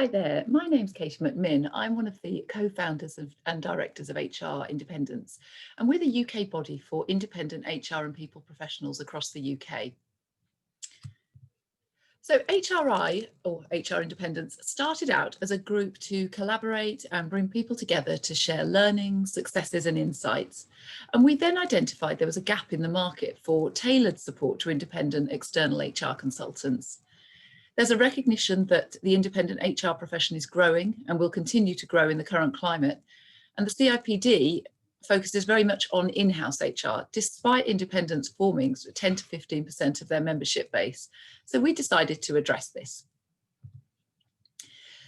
Hi there, my name's Katie McMinn. I'm one of the co-founders and directors of HR Independence, and we're the UK body for independent HR and people professionals across the UK. So HRI, or HR Independence, started out as a group to collaborate and bring people together to share learning, successes and insights. And we then identified there was a gap in the market for tailored support to independent external HR consultants. There's a recognition that the independent HR profession is growing and will continue to grow in the current climate. And the CIPD focuses very much on in-house HR, despite independents forming 10 to 15% of their membership base. So we decided to address this.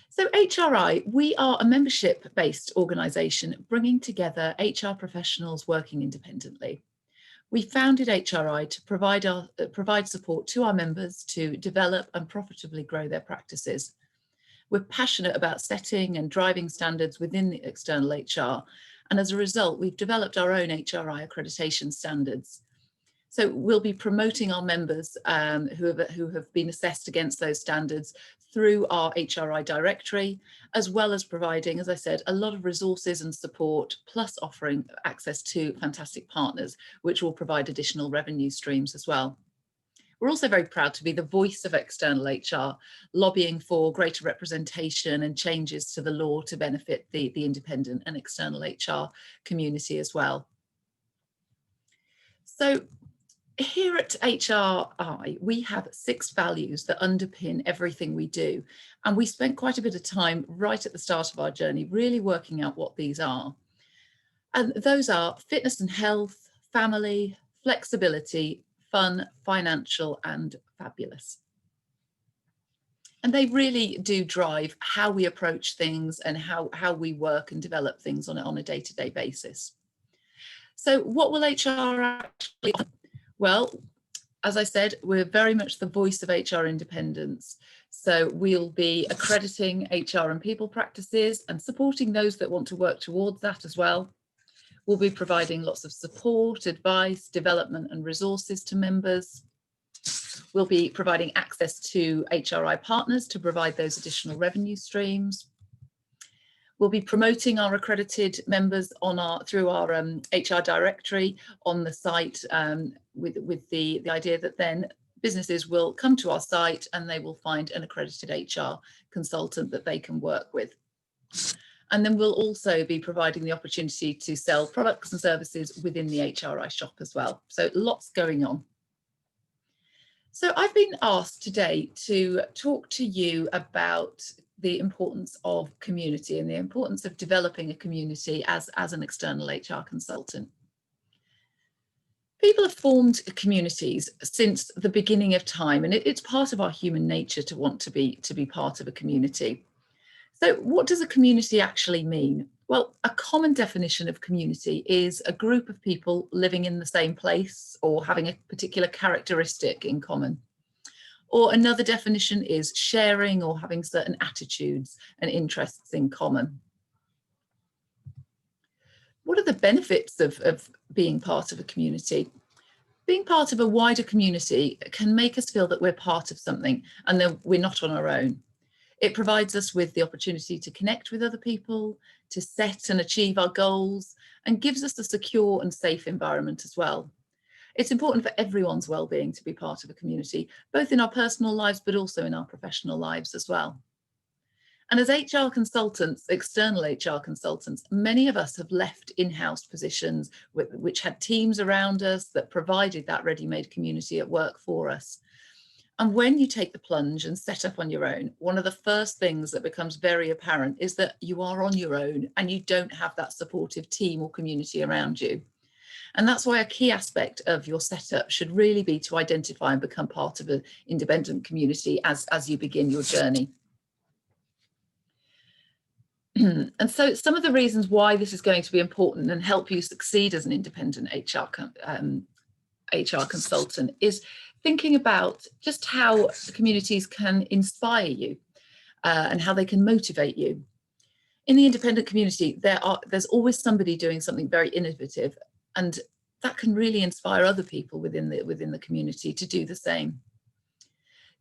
So HRI, we are a membership-based organisation bringing together HR professionals working independently. We founded HRI to provide support to our members to develop and profitably grow their practices. We're passionate about setting and driving standards within the external HR, and as a result, we've developed our own HRI accreditation standards. So we'll be promoting our members who have been assessed against those standards through our HRI directory, as well as providing, as I said, a lot of resources and support, plus offering access to fantastic partners, which will provide additional revenue streams as well. We're also very proud to be the voice of external HR, lobbying for greater representation and changes to the law to benefit the independent and external HR community as well. So here at HRI, we have 6 values that underpin everything we do. And we spent quite a bit of time right at the start of our journey, really working out what these are. And those are fitness and health, family, flexibility, fun, financial, and fabulous. And they really do drive how we approach things and how we work and develop things on a day-to-day basis. So what will HR actually? Well, as I said, we're very much the voice of HR independence. So we'll be accrediting HR and people practices and supporting those that want to work towards that as well. We'll be providing lots of support, advice, development and resources to members. We'll be providing access to HRI partners to provide those additional revenue streams. We'll be promoting our accredited members through our HR directory on the site with the idea that then businesses will come to our site and they will find an accredited HR consultant that they can work with. And then we'll also be providing the opportunity to sell products and services within the HRI shop as well. So lots going on. So I've been asked today to talk to you about the importance of community and the importance of developing a community as an external HR consultant. People have formed communities since the beginning of time, and it's part of our human nature to want to be part of a community. So what does a community actually mean? Well, a common definition of community is a group of people living in the same place or having a particular characteristic in common. Or another definition is sharing or having certain attitudes and interests in common. What are the benefits of being part of a community? Being part of a wider community can make us feel that we're part of something and that we're not on our own. It provides us with the opportunity to connect with other people, to set and achieve our goals, and gives us a secure and safe environment as well. It's important for everyone's well-being to be part of a community, both in our personal lives, but also in our professional lives as well. And as HR consultants, external HR consultants, many of us have left in-house positions which had teams around us that provided that ready-made community at work for us. And when you take the plunge and set up on your own, one of the first things that becomes very apparent is that you are on your own and you don't have that supportive team or community around you. And that's why a key aspect of your setup should really be to identify and become part of an independent community as you begin your journey. And so some of the reasons why this is going to be important and help you succeed as an independent HR consultant is thinking about just how communities can inspire you and how they can motivate you. In the independent community, there's always somebody doing something very innovative, and that can really inspire other people within the community to do the same.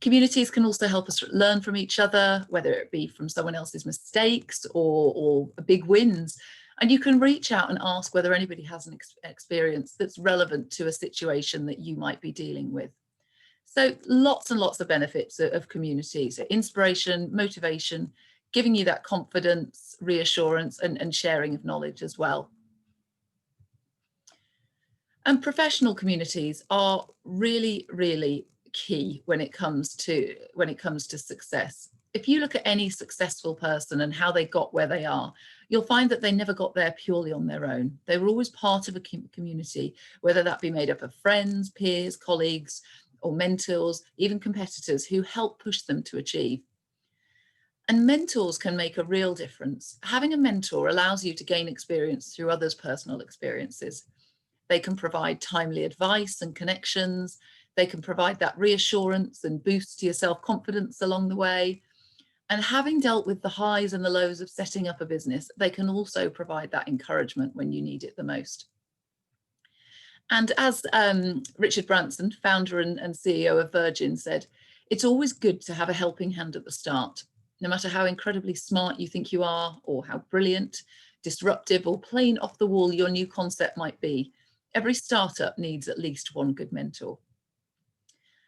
Communities can also help us learn from each other, whether it be from someone else's mistakes or big wins. And you can reach out and ask whether anybody has an experience that's relevant to a situation that you might be dealing with. So lots and lots of benefits of community. So inspiration, motivation, giving you that confidence, reassurance, and sharing of knowledge as well. And professional communities are really, really key when it comes to success. If you look at any successful person and how they got where they are, you'll find that they never got there purely on their own. They were always part of a community, whether that be made up of friends, peers, colleagues, or mentors, even competitors who help push them to achieve. And mentors can make a real difference. Having a mentor allows you to gain experience through others' personal experiences. They can provide timely advice and connections. They can provide that reassurance and boost to your self-confidence along the way. And having dealt with the highs and the lows of setting up a business, they can also provide that encouragement when you need it the most. And as Richard Branson, founder and CEO of Virgin, said, it's always good to have a helping hand at the start. No matter how incredibly smart you think you are, or how brilliant, disruptive, or plain off the wall your new concept might be, every startup needs at least one good mentor.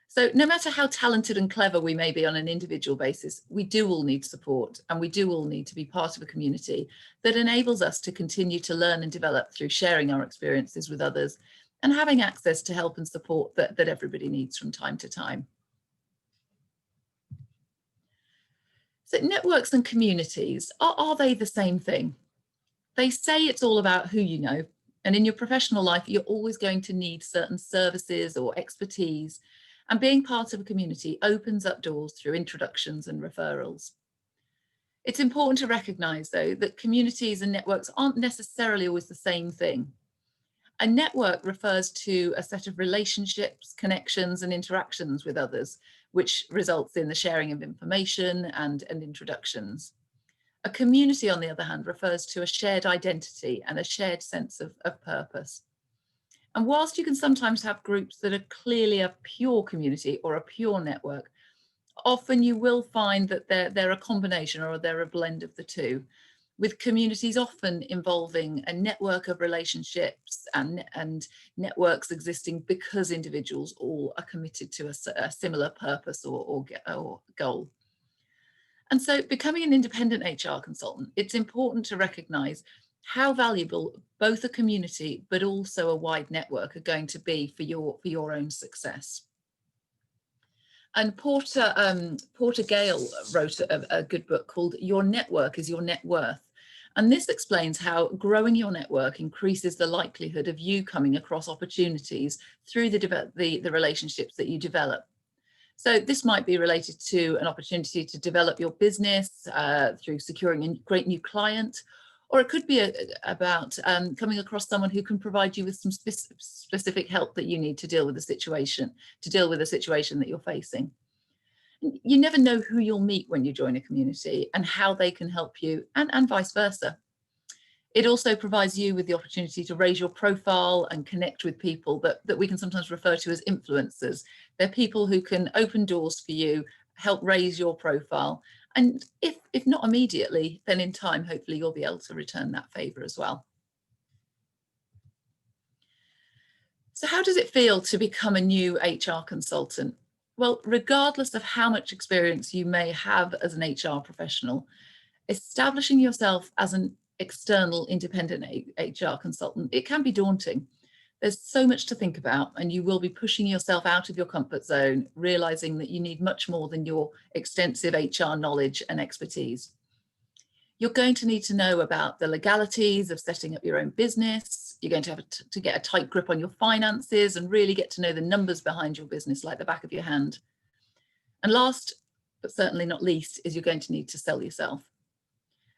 So no matter how talented and clever we may be on an individual basis, we do all need support, and we do all need to be part of a community that enables us to continue to learn and develop through sharing our experiences with others and having access to help and support that everybody needs from time to time. So networks and communities, are they the same thing? They say it's all about who you know, and in your professional life, you're always going to need certain services or expertise, and being part of a community opens up doors through introductions and referrals. It's important to recognise, though, that communities and networks aren't necessarily always the same thing. A network refers to a set of relationships, connections, and interactions with others, which results in the sharing of information and introductions. A community, on the other hand, refers to a shared identity and a shared sense of purpose. And whilst you can sometimes have groups that are clearly a pure community or a pure network, often you will find that they're a combination or they're a blend of the two, with communities often involving a network of relationships and networks existing because individuals all are committed to a similar purpose or goal. And so becoming an independent HR consultant, it's important to recognise how valuable both a community but also a wide network are going to be for your own success. And Porter Gale wrote a good book called Your Network is Your Net Worth. And this explains how growing your network increases the likelihood of you coming across opportunities through the relationships that you develop. So this might be related to an opportunity to develop your business through securing a great new client, or it could be about coming across someone who can provide you with some specific help that you need to deal with the situation, that you're facing. You never know who you'll meet when you join a community and how they can help you, and vice versa. It also provides you with the opportunity to raise your profile and connect with people that we can sometimes refer to as influencers. They're people who can open doors for you, help raise your profile. And if not immediately, then in time, hopefully you'll be able to return that favour as well. So how does it feel to become a new HR consultant? Well, regardless of how much experience you may have as an HR professional, establishing yourself as an external independent HR consultant, it can be daunting. There's so much to think about, and you will be pushing yourself out of your comfort zone, realizing that you need much more than your extensive HR knowledge and expertise. You're going to need to know about the legalities of setting up your own business. You're going to have to get a tight grip on your finances and really get to know the numbers behind your business like the back of your hand. And last, but certainly not least, is you're going to need to sell yourself.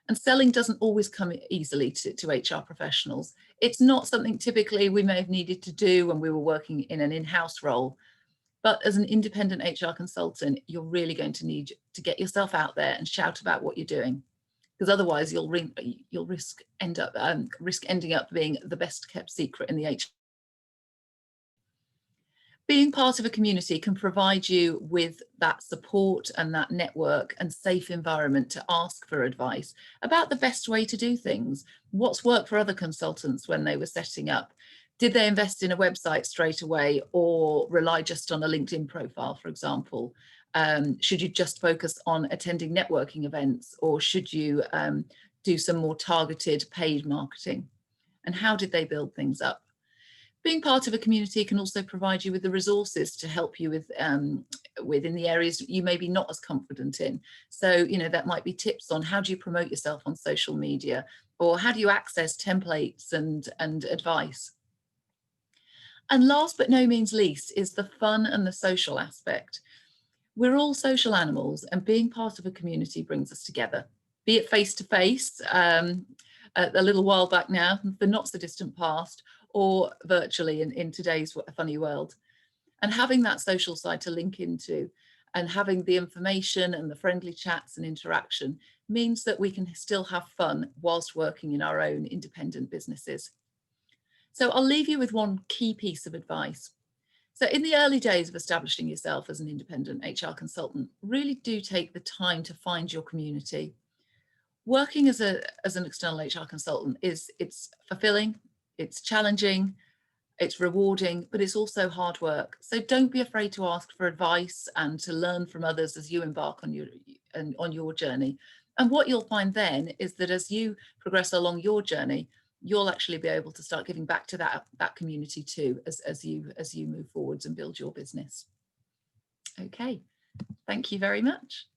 And selling doesn't always come easily to HR professionals. It's not something typically we may have needed to do when we were working in an in-house role. But as an independent HR consultant, you're really going to need to get yourself out there and shout about what you're doing, because otherwise you'll risk ending up being the best kept secret in the HR. Being part of a community can provide you with that support and that network and safe environment to ask for advice about the best way to do things. What's worked for other consultants when they were setting up? Did they invest in a website straight away or rely just on a LinkedIn profile, for example? Should you just focus on attending networking events, or should you do some more targeted paid marketing? And how did they build things up? Being part of a community can also provide you with the resources to help you within the areas you may be not as confident in. So, that might be tips on how do you promote yourself on social media, or how do you access templates and advice. And last but no means least is the fun and the social aspect. We're all social animals, and being part of a community brings us together, be it face to face, a little while back now, the not so distant past, or virtually in today's funny world. And having that social side to link into, and having the information and the friendly chats and interaction, means that we can still have fun whilst working in our own independent businesses. So I'll leave you with one key piece of advice. So in the early days of establishing yourself as an independent HR consultant, really do take the time to find your community. Working as an external HR consultant it's fulfilling, it's challenging, it's rewarding, but it's also hard work. So don't be afraid to ask for advice and to learn from others as you embark on your journey. And what you'll find then is that as you progress along your journey, you'll actually be able to start giving back to that community too, as you move forwards and build your business. Okay, thank you very much.